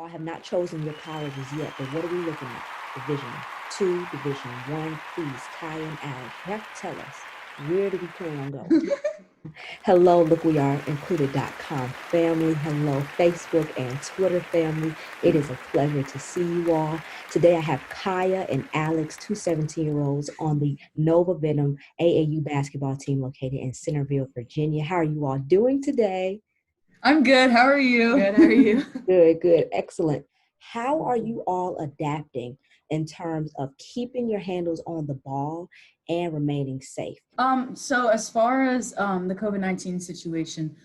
all have not chosen your colleges yet, but what are we looking at? Division 2, Division 1. Please, Kai and Alex, you have to tell us, where do we plan on going? Hello, look, we are included.com family. Hello, Facebook and Twitter family. It is a pleasure to see you all. Today I have Kaya and Alex, two 17-year-olds on the Nova Venom AAU basketball team located in Centerville, Virginia. How are you all doing today? I'm good. How are you? Good. How are you? Good. Excellent. How are you all adapting in terms of keeping your handles on the ball and remaining safe? So as far as the COVID-19 situation,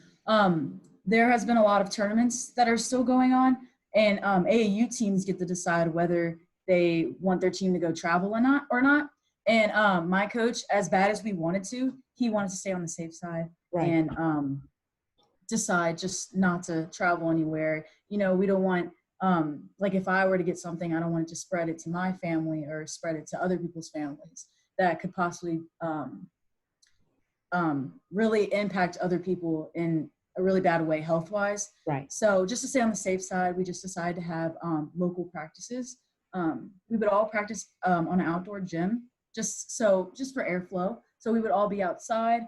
there has been a lot of tournaments that are still going on, and AAU teams get to decide whether they want their team to go travel or not. And my coach, as bad as we wanted to, he wanted to stay on the safe side and decide just not to travel anywhere. You know, we don't want like if I were to get something, I don't want to spread it to my family or spread it to other people's families that could possibly really impact other people in a really bad way health-wise. Right. So just to stay on the safe side, we just decided to have local practices. We would all practice on an outdoor gym, just for airflow. So we would all be outside.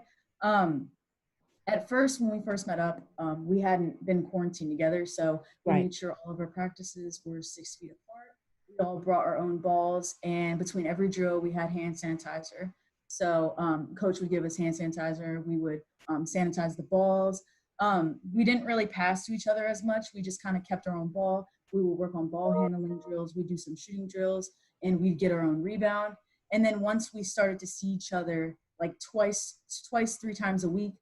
At first, when we first met up, we hadn't been quarantined together, so we made sure all of our practices were 6 feet apart. We all brought our own balls, and between every drill, we had hand sanitizer. So coach would give us hand sanitizer. We would sanitize the balls. We didn't really pass to each other as much. We just kind of kept our own ball. We would work on ball handling drills. We'd do some shooting drills, and we'd get our own rebound. And then once we started to see each other like twice, 3 times a week,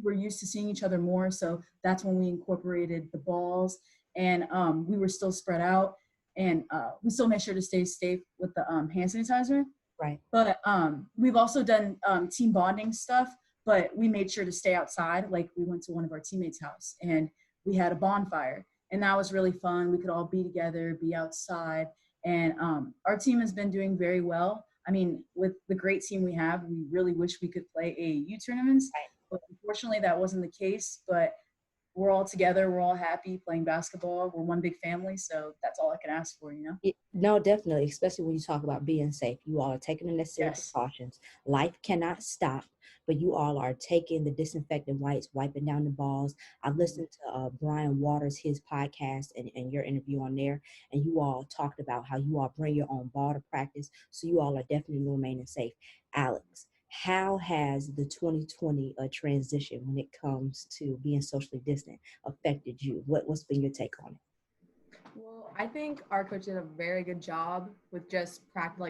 we're used to seeing each other more. So that's when we incorporated the balls, and we were still spread out, and we still made sure to stay safe with the hand sanitizer. Right. But we've also done team bonding stuff, but we made sure to stay outside. Like we went to one of our teammates' house and we had a bonfire, and that was really fun. We could all be together, be outside, and our team has been doing very well. I mean, with the great team we have, we really wish we could play AAU tournaments. Right. But unfortunately, that wasn't the case. But we're all together. We're all happy playing basketball. We're one big family. So that's all I can ask for, you know? No, definitely, especially when you talk about being safe. You all are taking the necessary precautions. Life cannot stop, but you all are taking the disinfectant wipes, wiping down the balls. I listened to Brian Waters, his podcast, and your interview on there, and you all talked about how you all bring your own ball to practice. So you all are definitely remaining safe. Alex, how has the 2020 transition when it comes to being socially distant affected you? What's been your take on it? Well, I think our coach did a very good job with just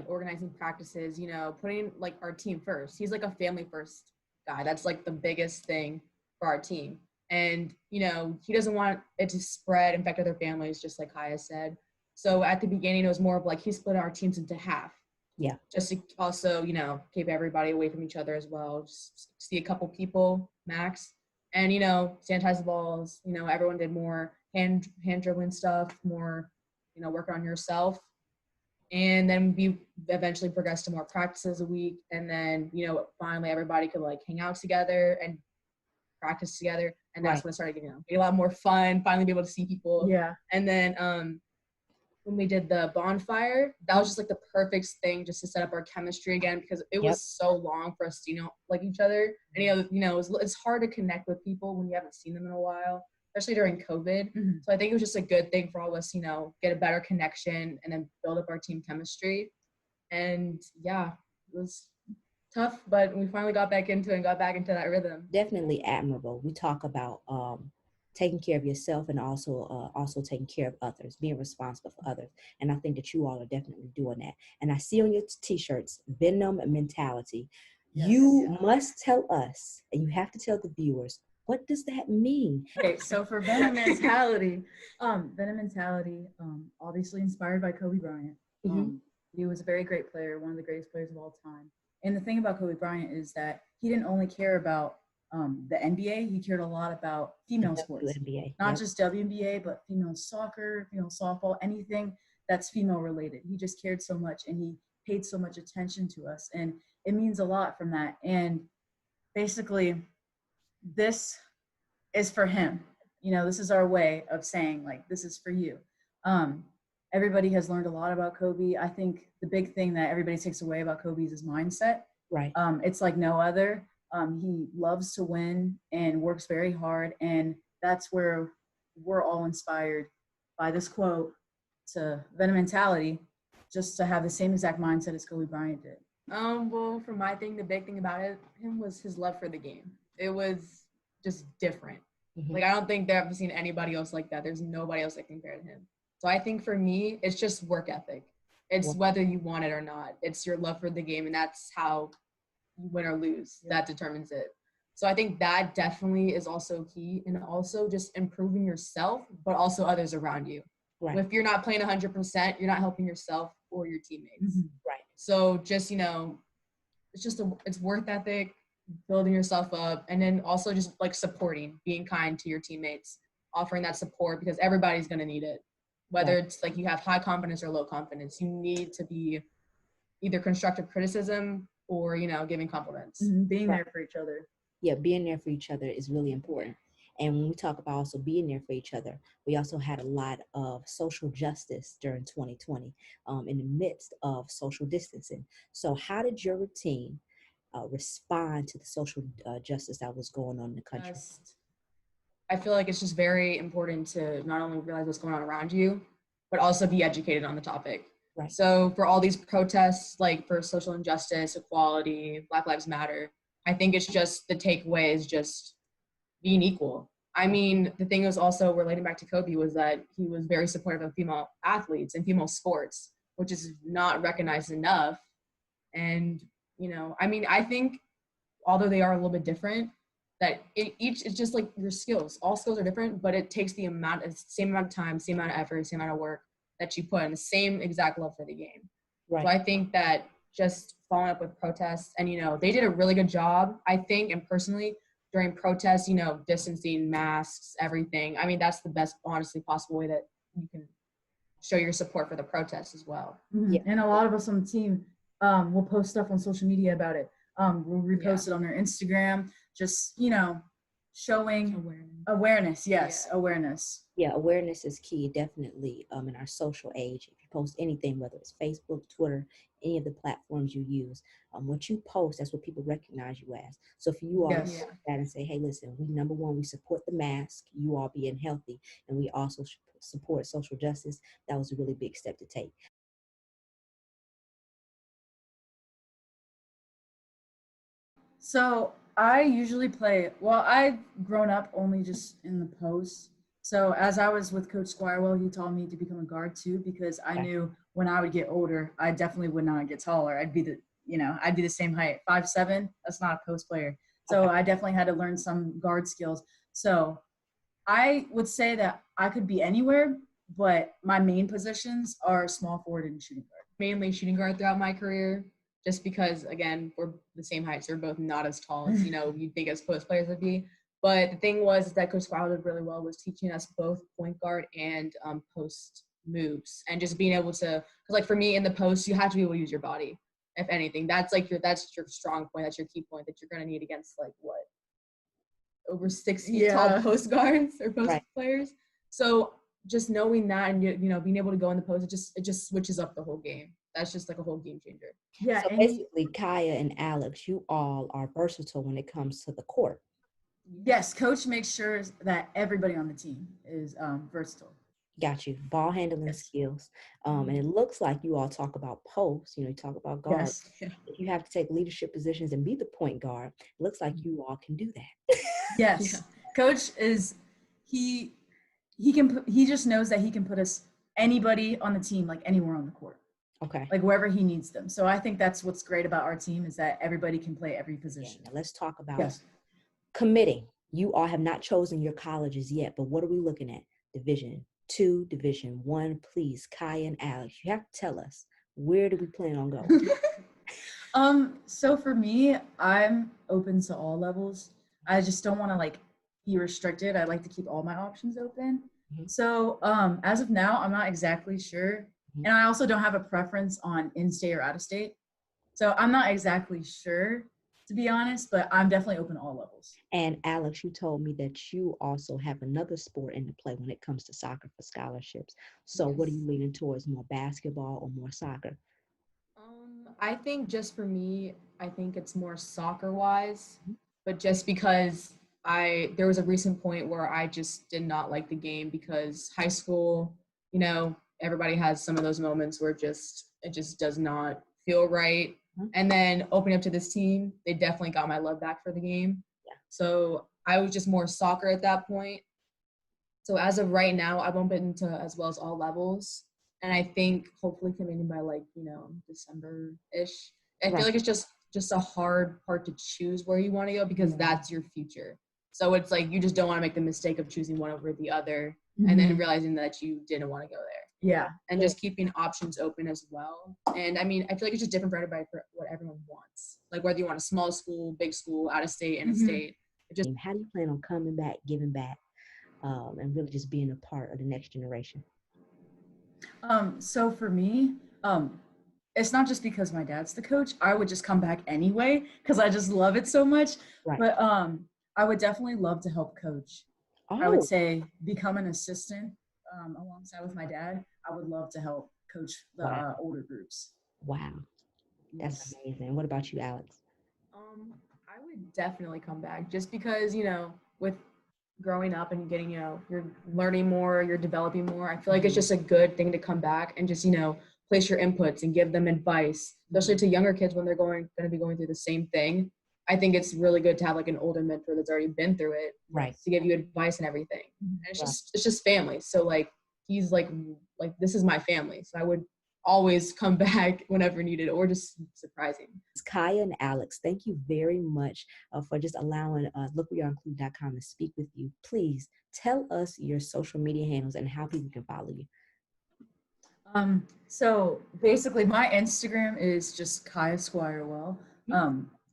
organizing practices, you know, putting like our team first. He's like a family first guy. That's like the biggest thing for our team. And, you know, he doesn't want it to spread, infect other families, just like Kaya said. So at the beginning, it was more of like he split our teams into half. Yeah. Just to also, you know, keep everybody away from each other as well. Just see a couple people max, and, you know, sanitize the balls. You know, everyone did more hand dribbling stuff, more, you know, work on yourself. And then we eventually progressed to more practices a week. And then, you know, finally everybody could like hang out together and practice together. And that's when it started getting a lot more fun, finally be able to see people. Yeah. And then when we did the bonfire, that was just like the perfect thing just to set up our chemistry again, because it was so long for us to, you know, like each other. And, you know, it's hard to connect with people when you haven't seen them in a while, especially during COVID. Mm-hmm. So I think it was just a good thing for all of us, you know, get a better connection and then build up our team chemistry. And yeah, it was tough, but we finally got back into it and got back into that rhythm. Definitely admirable. We talk about taking care of yourself and also taking care of others, being responsible for others. And I think that you all are definitely doing that. And I see on your t-shirts, Venom mentality. Yes. You must tell us, and you have to tell the viewers, what does that mean? Okay, so for Venom mentality, obviously inspired by Kobe Bryant. He was a very great player, one of the greatest players of all time. And the thing about Kobe Bryant is that he didn't only care about the NBA, he cared a lot about female sports. WNBA, not just WNBA, but female soccer, female softball, anything that's female related. He just cared so much, and he paid so much attention to us. And it means a lot from that. And basically, this is for him. You know, this is our way of saying like, this is for you. Everybody has learned a lot about Kobe. I think the big thing that everybody takes away about Kobe is his mindset. Right. It's like no other. He loves to win and works very hard. And that's where we're all inspired by this quote to Venom mentality, just to have the same exact mindset as Kobe Bryant did. Well, for my thing, the big thing about him was his love for the game. It was just different. Mm-hmm. Like, I don't think I've seen anybody else like that. There's nobody else that can compare to him. So I think for me, it's just work ethic. It's whether you want it or not. It's your love for the game, and that's how you win or lose. Yeah. That determines it. So I think that definitely is also key, and also just improving yourself, but also others around you. Right. If you're not playing 100%, you're not helping yourself or your teammates. Mm-hmm. Right. So just, it's work ethic, building yourself up, and then also just like supporting, being kind to your teammates, offering that support because everybody's going to need it. Whether it's like you have high confidence or low confidence, you need to be either constructive criticism or, giving compliments. Mm-hmm. Being there for each other. Yeah, being there for each other is really important. And when we talk about also being there for each other, we also had a lot of social justice during 2020 in the midst of social distancing. So how did your team respond to the social justice that was going on in the country? I feel like it's just very important to not only realize what's going on around you, but also be educated on the topic. Right. So for all these protests, like for social injustice, equality, Black Lives Matter, I think it's just the takeaway is just being equal. I mean, the thing was also relating back to Kobe was that he was very supportive of female athletes and female sports, which is not recognized enough. And, I think although they are a little bit different, that each is just like your skills. All skills are different, but it takes the same amount of time, same amount of effort, same amount of work that you put in, the same exact love for the game. Right. So I think that just following up with protests, and they did a really good job, I think, and personally during protests, distancing, masks, everything. I mean, that's the best, honestly, possible way that you can show your support for the protests as well. Mm-hmm. Yeah. And a lot of us on the team will post stuff on social media about it. We'll repost it on our Instagram, just, showing awareness. Yes, yeah. Awareness. Yeah, awareness is key, definitely, in our social age. If you post anything, whether it's Facebook, Twitter, any of the platforms you use, what you post, that's what people recognize you as. So if you all post that and say, hey, listen, number one, we support the mask, you all being healthy, and we also support social justice, that was a really big step to take. So I usually play, I've grown up only just in the post. So as I was with Coach Squirewell, he taught me to become a guard too, because I knew when I would get older, I definitely would not get taller. I'd be the same height, 5'7". That's not a post player. So I definitely had to learn some guard skills. So I would say that I could be anywhere, but my main positions are small forward and shooting guard. Mainly shooting guard throughout my career. Just because, again, we're the same height, so we're both not as tall as, you'd think as post players would be. But the thing was that Coach Squirrel did really well was teaching us both point guard and post moves. And just being able to, because like for me in the post, you have to be able to use your body, if anything. That's your strong point. That's your key point that you're going to need against over 6 feet tall post guards or post players. So just knowing that and, being able to go in the post, it just switches up the whole game. That's just like a whole game changer. Yeah. So basically, Kaya and Alex, you all are versatile when it comes to the court. Yes, coach makes sure that everybody on the team is versatile. Got you. Ball handling skills. And it looks like you all talk about posts, you talk about guards. Yes. If you have to take leadership positions and be the point guard, it looks like you all can do that. Yes. Yeah. Coach is, he just knows that he can put anybody on the team, like anywhere on the court. Okay. Like wherever he needs them. So I think that's what's great about our team is that everybody can play every position. Now let's talk about committing. You all have not chosen your colleges yet, but what are we looking at? Division 2, Division 1, please, Kaya and Alex, you have to tell us, where do we plan on going? So for me, I'm open to all levels. I just don't want to be restricted. I like to keep all my options open. Mm-hmm. So as of now, I'm not exactly sure. Mm-hmm. And I also don't have a preference on in-state or out-of-state. So I'm not exactly sure to be honest, but I'm definitely open to all levels. And Alex, you told me that you also have another sport into play when it comes to soccer for scholarships. So what are Yes. you leaning towards, more basketball or more soccer? I think just for me, I think it's more soccer wise, Mhm. but just because there was a recent point where I just did not like the game because high school, everybody has some of those moments where it just does not feel right. Mhm. And then opening up to this team, they definitely got my love back for the game. Yeah. So I was just more soccer at that point. So as of right now, I've been to as well as all levels. And I think hopefully coming in by December-ish. I feel Right. like it's just a hard part to choose where you want to go because that's your future. So it's like you just don't want to make the mistake of choosing one over the other and then realizing that you didn't want to go there. Yeah. And just keeping options open as well. And I mean, I feel like it's just different for everybody for what everyone wants. Like whether you want a small school, big school, out of state, in a state. How do you plan on coming back, giving back, and really just being a part of the next generation? So for me, it's not just because my dad's the coach. I would just come back anyway because I just love it so much. Right. But I would definitely love to help coach. I would Oh, say become an assistant alongside with my dad. I would love to help coach the wow. older groups. Wow. That's Yes. amazing. What about you, Alex? I would definitely come back just because, with growing up and getting, you're learning more, you're developing more. I feel like it's just a good thing to come back and just, place your inputs and give them advice, especially to younger kids when they're going to be going through the same thing. I think it's really good to have like an older mentor that's already been through it, Right. to give you advice and everything. And Right. it's just family. So like he's like this is my family. So I would always come back whenever needed or just surprising. Kaya and Alex, thank you very much for just allowing lookweareinclude.com to speak with you. Please tell us your social media handles and how people can follow you. So basically my Instagram is just Kaya Squirewell.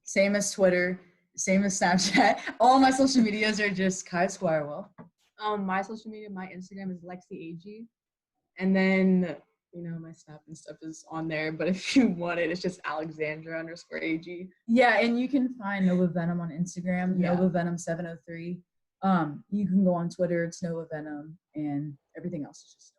Same as Twitter, same as Snapchat. All my social medias are just Kaya Squirewell. My social media, my Instagram is LexiAG. And then, my Snap and stuff is on there. But if you want it, it's just Alexandra_AG. Yeah, and you can find Nova Venom on Instagram, Yeah. Nova Venom 703. You can go on Twitter, it's Nova Venom, and everything else is just